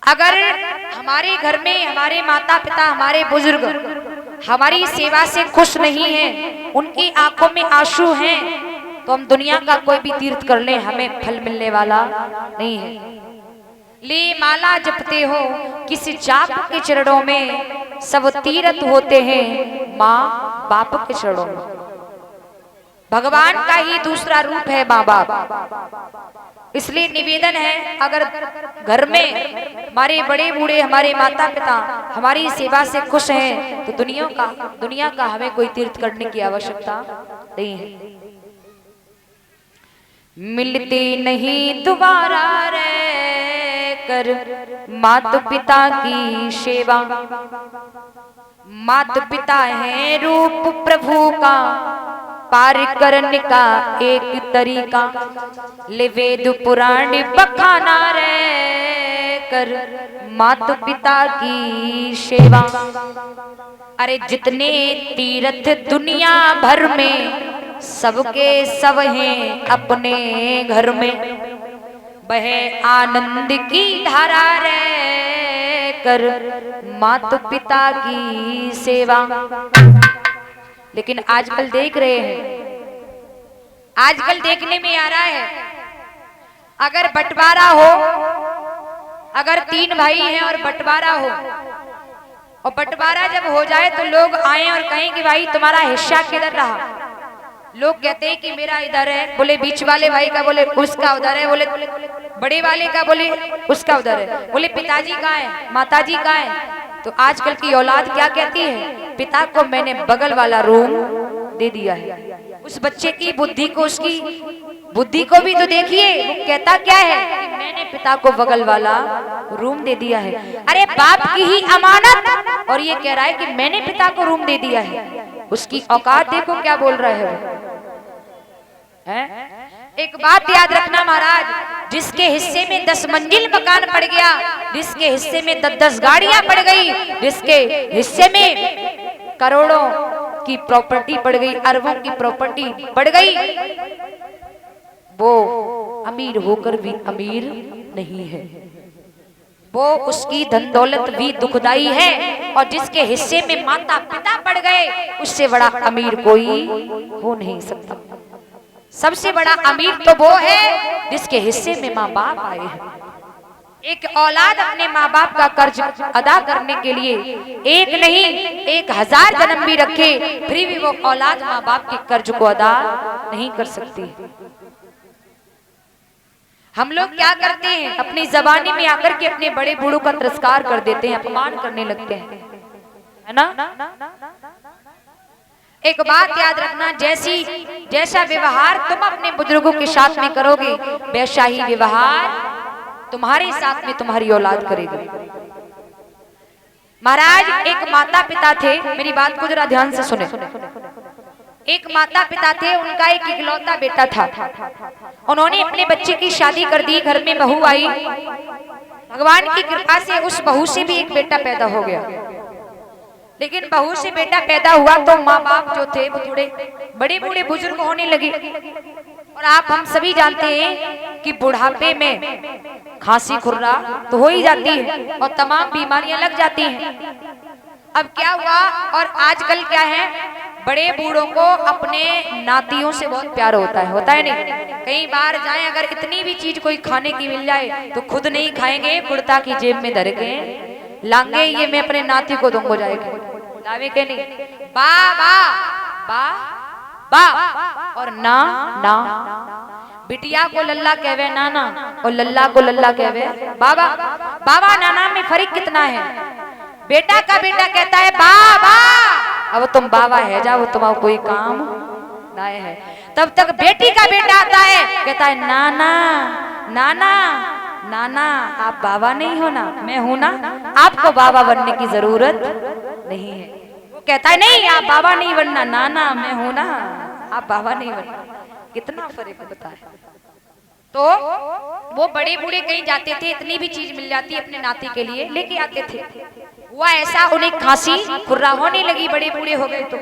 अगर हमारे घर में हमारे माता पिता, हमारे बुजुर्ग हमारी सेवा से खुश नहीं हैं, उनकी आंखों में आंसू हैं, तो हम दुनिया का कोई भी तीर्थ कर लें, हमें फल मिलने वाला नहीं है। ले माला जपते हो किसी जाप के चरणों में, सब तीर्थ होते हैं माँ बाप के चरणों में। भगवान का ही दूसरा रूप है माँ बाप। इसलिए निवेदन है, अगर घर में हमारे बड़े बूढ़े, हमारे माता पिता हमारी सेवा से खुश हैं, तो दुनिया का हमें कोई तीर्थ करने की आवश्यकता नहीं है। मिलते नहीं दोबारा रे कर माता पिता की सेवा, माता पिता है रूप प्रभु का, पार करने का एक तरीका, ले वेद पुराण बखाना रे कर माता पिता की सेवा। अरे जितने तीर्थ दुनिया भर में, सबके सब हैं अपने घर में, बहे आनंद की धारा रे कर माता पिता की सेवा। लेकिन आजकल देख रहे हैं, आजकल देखने में आ रहा है, अगर बंटवारा हो, अगर 3 भाई हैं और बंटवारा हो, और बंटवारा जब हो जाए तो लोग आए और कहें कि भाई तुम्हारा हिस्सा किधर रहा। लोग कहते हैं कि मेरा इधर है, बोले बीच वाले भाई का, बोले उसका उधर है, बोले बड़े वाले का, बोले उसका उधर है, बोले पिताजी कहाँ है, माताजी कहाँ है। तो आजकल की औलाद क्या कहती है, पिता को मैंने बगल वाला रूम दे दिया है। उस बच्चे की बुद्धि को, उसकी बुद्धि को भी तो देखिए, वो कहता क्या है कि मैंने पिता को बगल वाला रूम दे दिया है। अरे बाप की ही अमानत, और ये कह रहा है कि मैंने पिता को रूम दे दिया है। उसकी औकात देखो क्या बोल रहा है वो। एक बात याद रखना महाराज, जिसके हिस्से में 10 मंजिल मकान पड़ गया, जिसके हिस्से में 10-10 गाड़ियां पड़ गई, जिसके हिस्से में करोड़ों की प्रॉपर्टी पड़ गई, अरबों की प्रॉपर्टी पड़ गई, वो अमीर होकर भी अमीर नहीं है। वो उसकी धन दौलत भी दुखदाई है। और जिसके हिस्से में माता पिता पड़ गए, उससे बड़ा अमीर कोई हो नहीं सकता। सबसे बड़ा अमीर तो वो है जिसके हिस्से में माँ बाप आए हैं। एक औलाद अपने माँ बाप का कर्ज अदा करने के लिए 1 नहीं 1000 जन्म भी रखे, फिर भी वो औलाद माँ बाप के कर्ज को अदा नहीं कर सकती। हम लोग क्या करते हैं, अपनी जबानी में आकर के अपने बड़े बूढ़ों का तिरस्कार कर देते हैं, अपमान करने लगते हैं, है ना। एक बात याद रखना, जैसा व्यवहार तुम अपने बुजुर्गों के साथ में करोगे, वैसा ही व्यवहार तुम्हारे साथ में तुम्हारी औलाद करेगी। महाराज एक माता पिता थे, मेरी बात को जरा ध्यान से सुने। एक माता पिता थे, उनका एक इकलौता बेटा था। उन्होंने अपने बच्चे की शादी कर दी, घर में बहू आई, भगवान की कृपा से उस बहू से भी एक बेटा पैदा हो गया। लेकिन बहू से बेटा पैदा हुआ तो माँ बाप जो थे वो थोड़े बड़े बूढ़े बुजुर्ग होने लगे। और हम सभी जानते हैं कि बुढ़ापे में खांसी खुर्रा तो हो ही जाती है और तमाम बीमारियां लग जाती हैं। अब क्या हुआ, और आजकल क्या है, बड़े बूढ़ों को अपने नातियों से बहुत प्यार होता है नहीं। कई बार जाए, अगर इतनी भी चीज कोई खाने की मिल जाए तो खुद नहीं खाएंगे, कुर्ता की जेब में धर के लांगे, ये मैं अपने नाती को दूंगा जाएगा, लावे के नहीं, बा बा बा बा और ना ना। बिटिया को लल्ला कहवे नाना, और लल्ला को लल्ला कहवे बाबा। बाबा नाना में फर्क कितना है। बेटा का बेटा कहता है बाबा, अब तुम बाबा है जाओ, तुम्हारा कोई काम ना है। तब तक बेटी का बेटा आता है, कहता है नाना नाना नाना, आप बाबा नहीं हो ना, मैं हूं ना, आपको बाबा बनने की जरूरत नहीं है। वो कहता है नहीं, आप बाबा नहीं बनना, नाना मैं हूं ना, आप बाबा नहीं बनना। कितना फर्क होता है। तो वो बड़े बूढ़े कहीं जाते थे, इतनी भी चीज मिल जाती अपने नाती के लिए लेके आते थे। हुआ ऐसा, उन्हें खांसी खुर्रा होने लगी, बड़े बूढ़े हो गए। तो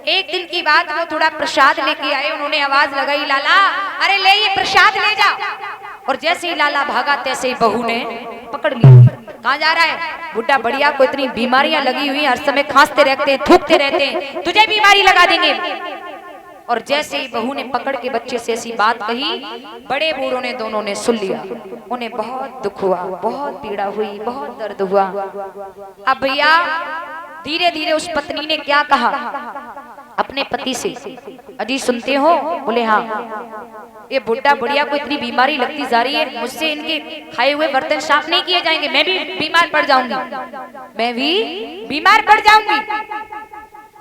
एक दिन की बात, वो थोड़ा प्रसाद लेके आए, उन्होंने आवाज लगाई, लाला अरे ले ये प्रसाद ले जाओ। और जैसे ही लाला भागा, तैसे ही बहू ने पकड़ लिया। कहाँ जा रहा है? बुड्ढा बढ़िया को इतनी बीमारियां लगी हुई, हर समय खांसते रहते हैं, थूकते रहते हैं, तुझे बीमारी लगा देंगे। और जैसे ही बहू ने पकड़ के बच्चे से ऐसी बात कही, बड़े बूढ़ों ने दोनों ने सुन लिया। उन्हें बहुत दुख हुआ, बहुत पीड़ा हुई, बहुत दर्द हुआ। अब भैया धीरे धीरे उस पत्नी ने क्या कहा अपने पति से, अजी सुनते हो? बोले हाँ। ये बुड्ढा बुढ़िया को इतनी बीमारी लगती जा रही है, मुझसे इनके खाए हुए बर्तन साफ नहीं किए जाएंगे, मैं भी बीमार पड़ जाऊंगी, मैं भी बीमार पड़ जाऊंगी।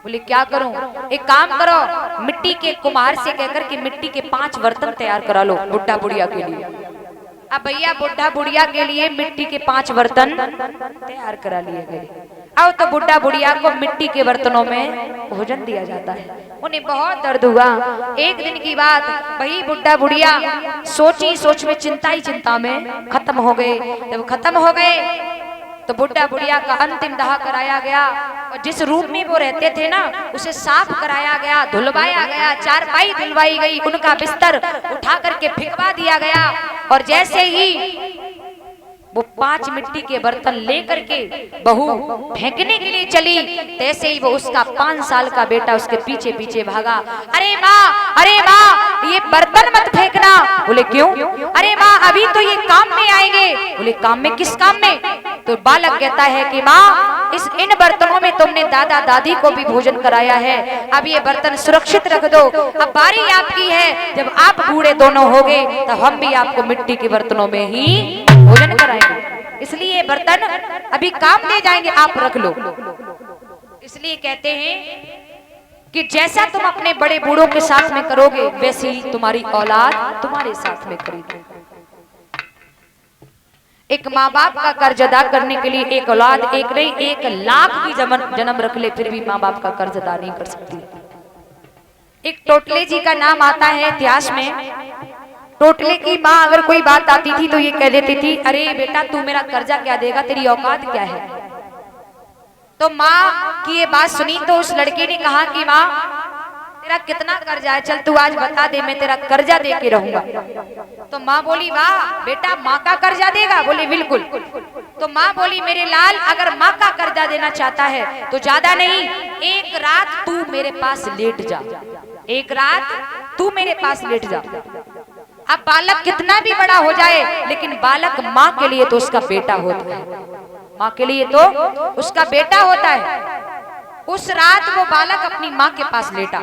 बोले क्या करूं? एक काम करो, मिट्टी के कुम्हार से कहकर के मिट्टी के 5 बर्तन तैयार करा लो बुड्ढा बुढ़िया के लिए। अब भैया बुड्ढा बुढ़िया के लिए मिट्टी के 5 बर्तन तैयार करा लिए गए। अब तो बुड्ढा बुढ़िया को मिट्टी के बर्तनों में भोजन दिया जाता है। उन्हें बहुत दर्द हुआ। एक दिन की बात, वही बुड्ढा बुढ़िया सोची सोच में, चिंता ही चिंता में खत्म हो गए। जब खत्म हो गए तो बुड्ढा बुढ़िया का अंतिम दाह कराया गया और जिस रूम में वो रहते थे ना, उसे साफ कराया गया, धुलवाया गया, चारपाई धुलवाई गई, उनका बिस्तर उठा करके फेंकवा दिया गया। और जैसे ही वो 5 मिट्टी के बर्तन लेकर के बहू फेंकने के लिए चली, तैसे ही वो उसका 5 साल का बेटा उसके पीछे पीछे भागा। अरे माँ ये बर्तन मत फेंकना। बोले क्यों? अरे माँ अभी तो ये काम में आएंगे। बोले काम में? किस काम में? तो बालक कहता है कि माँ इन बर्तनों में तुमने दादा दादी को भी भोजन कराया है, अब ये बर्तन सुरक्षित रख दो, अब बारी आपकी है, जब आप बूढ़े दोनों होगे तो हम भी आपको मिट्टी के बर्तनों में ही भोजन कराएंगे, इसलिए बर्तन अभी काम दे जाएंगे, आप रख लो। इसलिए कहते हैं कि जैसा तुम अपने बड़े बूढ़ों के साथ में करोगे, वैसी ही तुम्हारी औलाद तुम्हारे साथ में करेगी। एक माँ बाप का कर्ज अदा करने के लिए एक औलाद एक नहीं 1 लाख भी जन्म रख ले, फिर भी माँ बाप का कर्ज अदा नहीं कर सकती। एक टोटले जी का नाम आता है इतिहास में। टोटले की माँ अगर कोई बात आती थी तो ये कह देती थी, अरे बेटा तू मेरा कर्जा क्या देगा, तेरी औकात क्या है। तो माँ की ये बात सुनी तो उस लड़के ने कहा कि माँ तेरा कितना कर्जा है, चल तू आज बता दे, मैं तेरा कर्जा दे के रहूंगा। तो माँ बोली वाह बेटा माँ का कर्जा देगा? बोले बिल्कुल। तो माँ बोली मेरे लाल अगर माँ का कर्जा देना चाहता है तो ज्यादा नहीं, 1 रात तू मेरे पास लेट जा, 1 रात तू मेरे पास लेट जा। अब बालक कितना भी बड़ा हो जाए, लेकिन बालक माँ के लिए तो उसका बेटा होता है, माँ के लिए तो उसका बेटा होता है। उस रात वो बालक अपनी माँ के पास लेटा।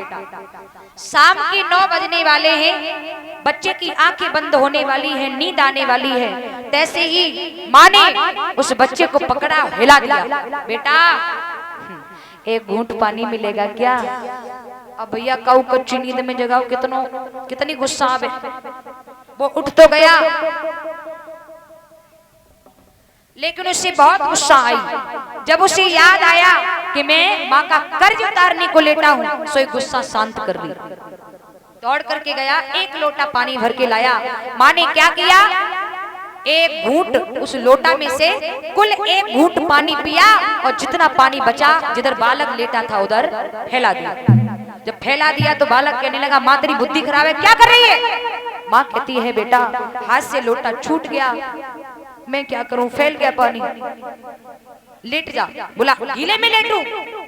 शाम के 9 बजने वाले हैं, बच्चे की आंखें बंद होने वाली है, नींद आने वाली है। तैसे ही माँ ने उस बच्चे को पकड़ा, हिला दिया, बेटा 1 घूंट पानी मिलेगा क्या? अब भैया काऊ कच्ची नींद में जगाओ, कितनी गुस्सा आवे। वो उठ तो गया, लेकिन उससे बहुत गुस्सा आई। जब उसे याद आया कि मैं माँ का कर्ज उतारने को लेटा हूँ, सो गुस्सा शांत कर ली। दौड़ करके गया, 1 लोटा पानी भर के लाया। माँ ने क्या किया, 1 घूंट उस लोटा में से कुल 1 घूंट पानी पिया और जितना पानी बचा जिधर बालक लेटा था उधर फैला दिया। जब फैला दिया तो बालक कहने लगा माँ तेरी बुद्धि खराब है, क्या कर रही है? माँ कहती है बेटा हाथ से लोटा छूट गया, मैं क्या करूं, फैल गया पानी, लेट जा। बोला गीले में लेटूं?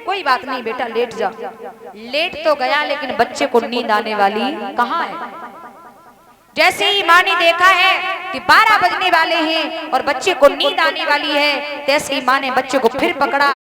कोई बात नहीं बेटा लेट जा। लेट तो गया, लेकिन बच्चे को नींद आने वाली कहाँ है। जैसे ही माँ ने देखा है कि 12 बजने वाले हैं और बच्चे को नींद आने वाली है, तैसे ही माँ ने बच्चे को फिर पकड़ा।